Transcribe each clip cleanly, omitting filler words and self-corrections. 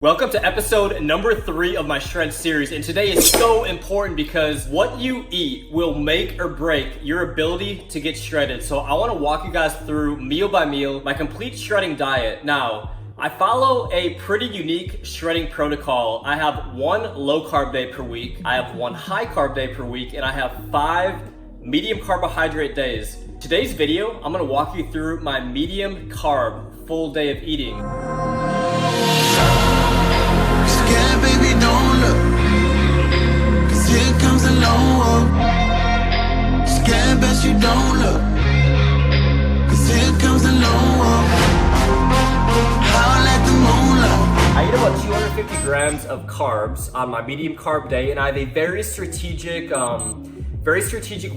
Welcome to episode number 3 of my Shred series, and today is so important because what you eat will make or break your ability to get shredded. So I want to walk you guys through meal by meal my complete shredding diet. Now, I follow a pretty unique shredding protocol. I have 1 low carb day per week, I have 1 high carb day per week, and I have 5 medium carbohydrate days. Today's video, I'm going to walk you through my medium carb full day of eating. Yeah, baby, don't look, 'cause here comes the low. Scared, best you don't look, 'cause here comes the low. Howl at the moonlight. I eat about 250 grams of carbs on my medium carb day, and I have a very strategic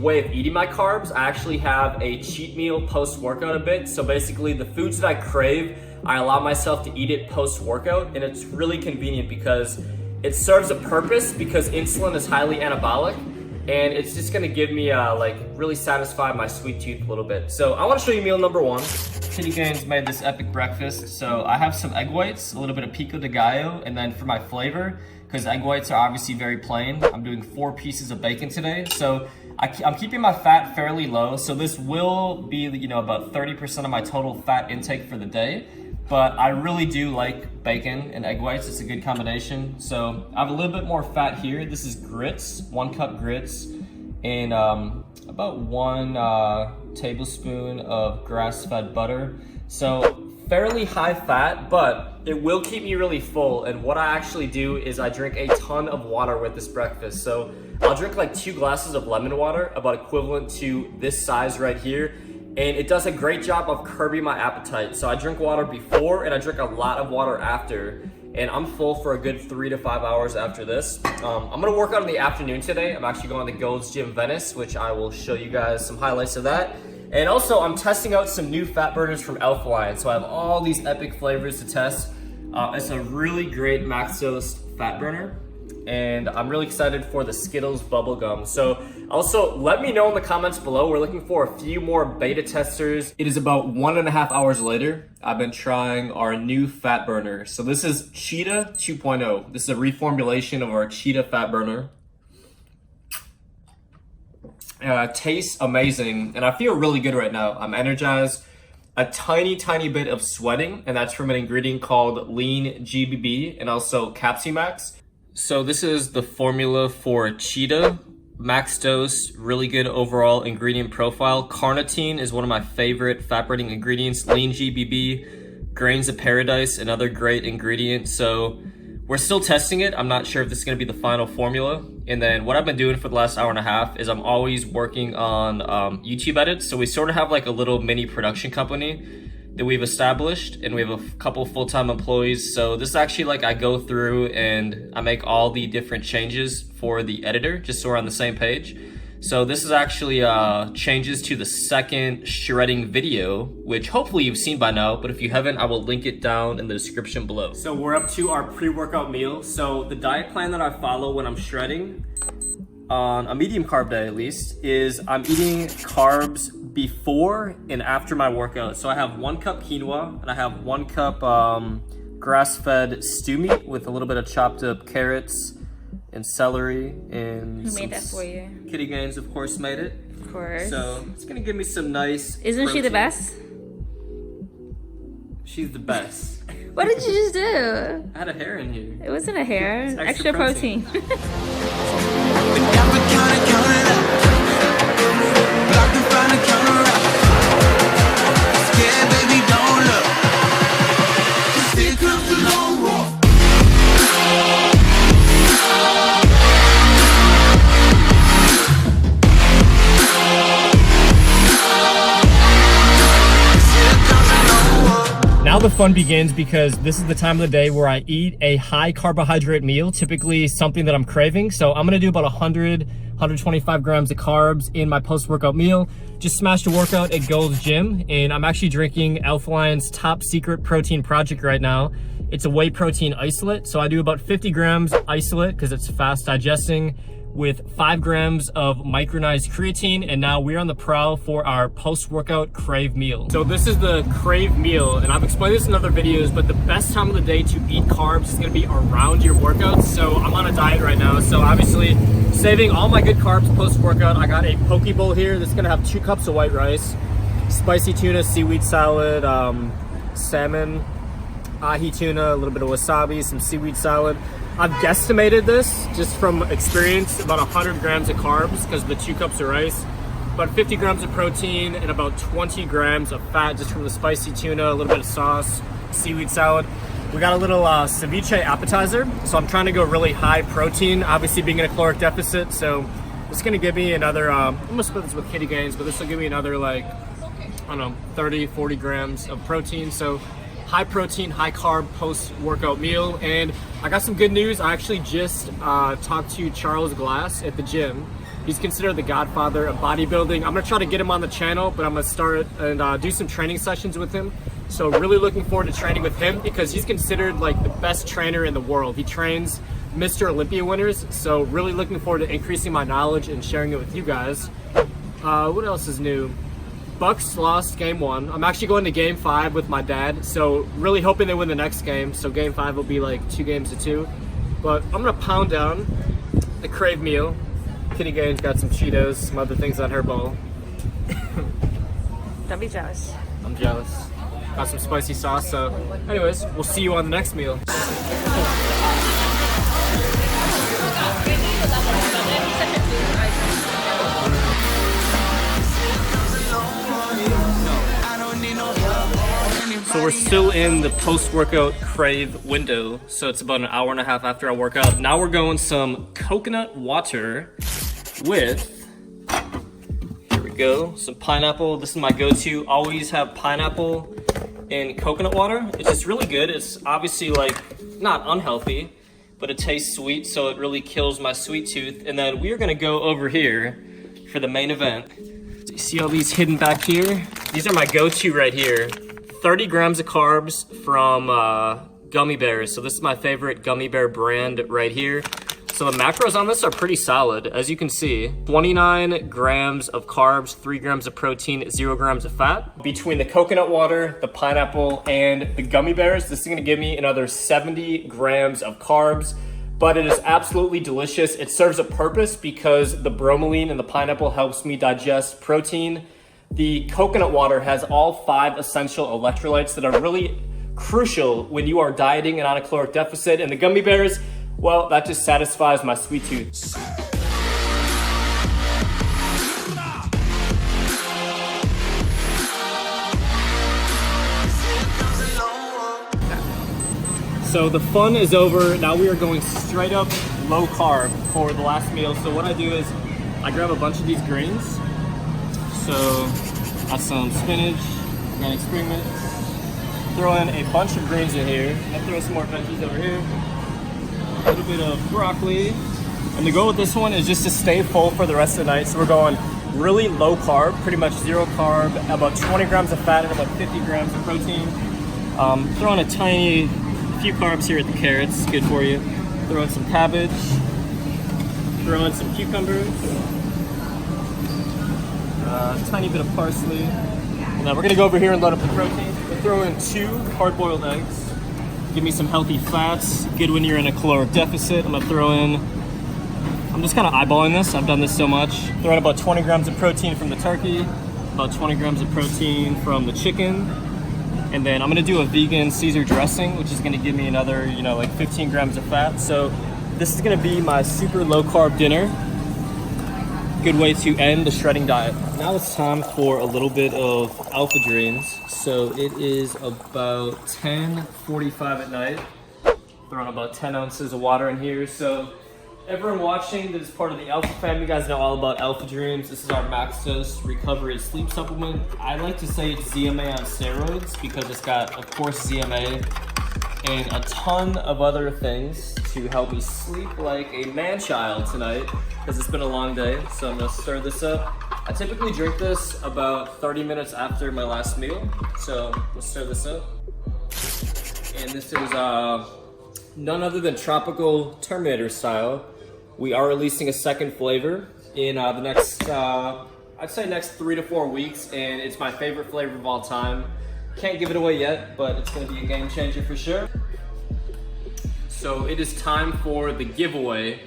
way of eating my carbs. I actually have a cheat meal post-workout a bit. So basically the foods that I crave, I allow myself to eat it post-workout, and it's really convenient because it serves a purpose because insulin is highly anabolic, and it's just gonna give me really satisfy my sweet tooth a little bit. So I wanna show you meal number 1. Kitty Gaines made this epic breakfast. So I have some egg whites, a little bit of pico de gallo, and then for my flavor, because egg whites are obviously very plain, I'm doing 4 pieces of bacon today. So I'm keeping my fat fairly low. So this will be, about 30% of my total fat intake for the day. But I really do like bacon and egg whites. It's a good combination. So I have a little bit more fat here. This is grits, 1 cup grits, and about 1 tablespoon of grass-fed butter. So fairly high fat, but it will keep me really full. And what I actually do is I drink a ton of water with this breakfast. So I'll drink like 2 glasses of lemon water, about equivalent to this size right here. And it does a great job of curbing my appetite. So I drink water before and I drink a lot of water after. And I'm full for a good 3 to 5 hours after this. I'm gonna work out in the afternoon today. I'm actually going to Gold's Gym Venice, which I will show you guys some highlights of that. And also I'm testing out some new fat burners from Alkaline. So I have all these epic flavors to test. It's a really great max dose fat burner. And I'm really excited for the Skittles bubblegum. So also let me know in the comments below. We're looking for a few more beta testers. It is about 1.5 hours later. I've been trying our new fat burner. So this is Cheetah 2.0. This is a reformulation of our Cheetah fat burner. Tastes amazing, and I feel really good right now. I'm energized. A tiny bit of sweating, and that's from an ingredient called Lean GBB and also Capsumax. So this is the formula for Cheetah. Max dose, really good overall ingredient profile. Carnitine is one of my favorite fat burning ingredients. Lean GBB, grains of paradise, another great ingredient. So we're still testing it. I'm not sure if this is gonna be the final formula. And then what I've been doing for the last hour and a half is I'm always working on YouTube edits. So we sort of have like a little mini production company that we've established, and we have a couple full-time employees. So this is actually like I go through and I make all the different changes for the editor just so we're on the same page. So this is actually changes to the second shredding video, which hopefully you've seen by now, but if you haven't, I will link it down in the description below. So we're up to our pre-workout meal. So the diet plan that I follow when I'm shredding, on a medium carb day at least, is I'm eating carbs before and after my workout. So I have 1 cup quinoa, and I have 1 cup grass-fed stew meat with a little bit of chopped up carrots and celery. And who made that for you? Kitty Gaines, of course, made it. Of course. So it's gonna give me some nice Isn't protein. she the best? She's the best. What did you just do? I had a hair in here. It wasn't a hair. It's Extra protein. But never count it out. Block and find a counter out. Scared, baby, don't look, 'cause here comes the low roar. Now the fun begins because this is the time of the day where I eat a high carbohydrate meal, typically something that I'm craving. So I'm gonna do about 125 grams of carbs in my post-workout meal. Just smashed a workout at Gold's Gym, and I'm actually drinking Alkaline's top secret protein project right now. It's a whey protein isolate. So I do about 50 grams isolate because it's fast digesting, with 5 grams of micronized creatine, and now we're on the prowl for our post-workout crave meal. So this is the crave meal, and I've explained this in other videos, but the best time of the day to eat carbs is gonna be around your workouts. So I'm on a diet right now, so obviously saving all my good carbs post-workout. I got a poke bowl here. This is gonna have 2 cups of white rice, spicy tuna, seaweed salad, salmon, ahi tuna, a little bit of wasabi, some seaweed salad. I've guesstimated this just from experience, about 100 grams of carbs because of the 2 cups of rice, about 50 grams of protein, and about 20 grams of fat just from the spicy tuna, a little bit of sauce, seaweed salad. We got a little ceviche appetizer, so I'm trying to go really high protein, obviously being in a caloric deficit, so it's gonna give me another, I'm gonna split this with Kitty Gains, but this will give me another like, I don't know, 30, 40 grams of protein. So high protein, high carb post-workout meal. And I got some good news. I actually just talked to Charles Glass at the gym. He's considered the godfather of bodybuilding. I'm gonna try to get him on the channel, but I'm gonna start and do some training sessions with him. So really looking forward to training with him because he's considered like the best trainer in the world. He trains Mr. Olympia winners. So really looking forward to increasing my knowledge and sharing it with you guys. What else is new? Bucks lost game 1. I'm actually going to game 5 with my dad, so really hoping they win the next game. So game 5 will be like 2-2. But I'm gonna pound down the crave meal. Kitty Gaines got some Cheetos, some other things on her bowl. Don't be jealous. I'm jealous. Got some spicy sauce, so anyways, we'll see you on the next meal. So we're still in the post-workout crave window. So it's about an hour and a half after our workout. Now we're going some coconut water with, here we go, some pineapple. This is my go-to. Always have pineapple in coconut water. It's just really good. It's obviously like not unhealthy, but it tastes sweet, so it really kills my sweet tooth. And then we are gonna go over here for the main event. So you see all these hidden back here? These are my go-to right here. 30 grams of carbs from gummy bears. So this is my favorite gummy bear brand right here. So the macros on this are pretty solid, as you can see. 29 grams of carbs, 3 grams of protein, 0 grams of fat. Between the coconut water, the pineapple, and the gummy bears, this is gonna give me another 70 grams of carbs, but it is absolutely delicious. It serves a purpose because the bromelain in the pineapple helps me digest protein. The coconut water has all 5 essential electrolytes that are really crucial when you are dieting and on a caloric deficit. And the gummy bears, well, that just satisfies my sweet tooth. So the fun is over. Now we are going straight up low carb for the last meal. So what I do is I grab a bunch of these greens. So got some spinach, organic spring mix. Throw in a bunch of greens in here. I'll throw some more veggies over here. A little bit of broccoli. And the goal with this one is just to stay full for the rest of the night. So we're going really low carb, pretty much 0 carb, about 20 grams of fat and about 50 grams of protein. Throw in a few carbs here at the carrots, good for you. Throw in some cabbage. Throw in some cucumbers. Tiny bit of parsley. And then we're gonna go over here and load up the protein. We'll throw in 2 hard-boiled eggs. Give me some healthy fats. Good when you're in a caloric deficit. I'm gonna throw in, I'm just kind of eyeballing this. I've done this so much. Throw in about 20 grams of protein from the turkey, about 20 grams of protein from the chicken. And then I'm gonna do a vegan Caesar dressing, which is gonna give me another, like 15 grams of fat. So this is gonna be my super low carb dinner. Good way to end the shredding diet. Now it's time for a little bit of alpha dreams. So it is about 10:45 at night. Throwing about 10 ounces of water in here. So everyone watching that is part of the Alpha fam, you guys know all about Alpha Dreams. This is our max dose recovery sleep supplement. I like to say it's ZMA on steroids because it's got, of course, ZMA and a ton of other things to help me sleep like a man-child tonight because it's been a long day. So I'm gonna stir this up. I typically drink this about 30 minutes after my last meal. So let's stir this up. And this is none other than Tropical Terminator style we are releasing a second flavor in the next, I'd say next 3 to 4 weeks, and it's my favorite flavor of all time. Can't give it away yet, but it's gonna be a game changer for sure. So it is time for the giveaway.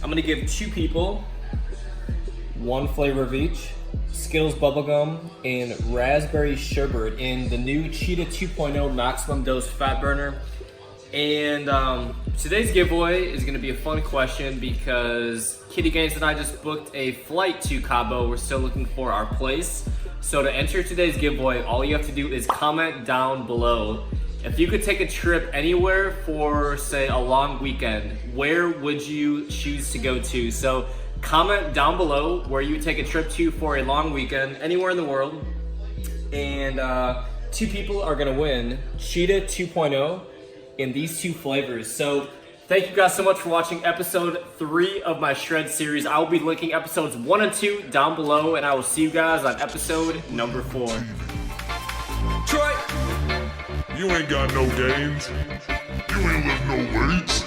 I'm gonna give 2 people 1 flavor of each. Skittles bubblegum and raspberry sherbet in the new Cheetah 2.0 maximum dose fat burner. And today's giveaway is gonna be a fun question because Kitty Gaines and I just booked a flight to Cabo. We're still looking for our place. So to enter today's giveaway, all you have to do is comment down below. If you could take a trip anywhere for, say, a long weekend, where would you choose to go to? So comment down below where you would take a trip to for a long weekend, anywhere in the world. And 2 people are gonna win Cheetah 2.0 in these 2 flavors. So thank you guys so much for watching episode 3 of my Shred series. I will be linking episodes 1 and 2 down below, and I will see you guys on episode number 4. Troy! You ain't got no gains. You ain't lift no weights.